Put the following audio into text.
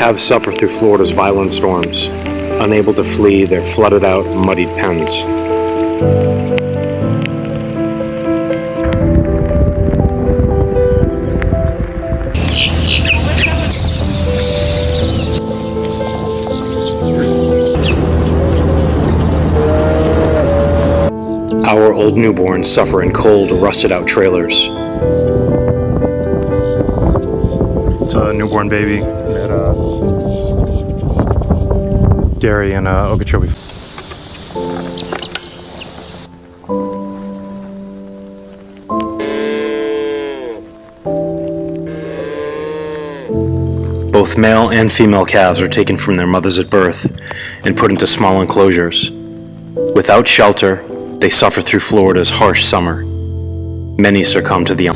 calves suffer through Florida's violent storms. Unable to flee their flooded out, muddied pens. Our old newborns suffer in cold, rusted-out trailers. It's a newborn baby at dairy in Okeechobee. Both male and female calves are taken from their mothers at birth and put into small enclosures. Without shelter, they suffer through Florida's harsh summer. Many succumb to the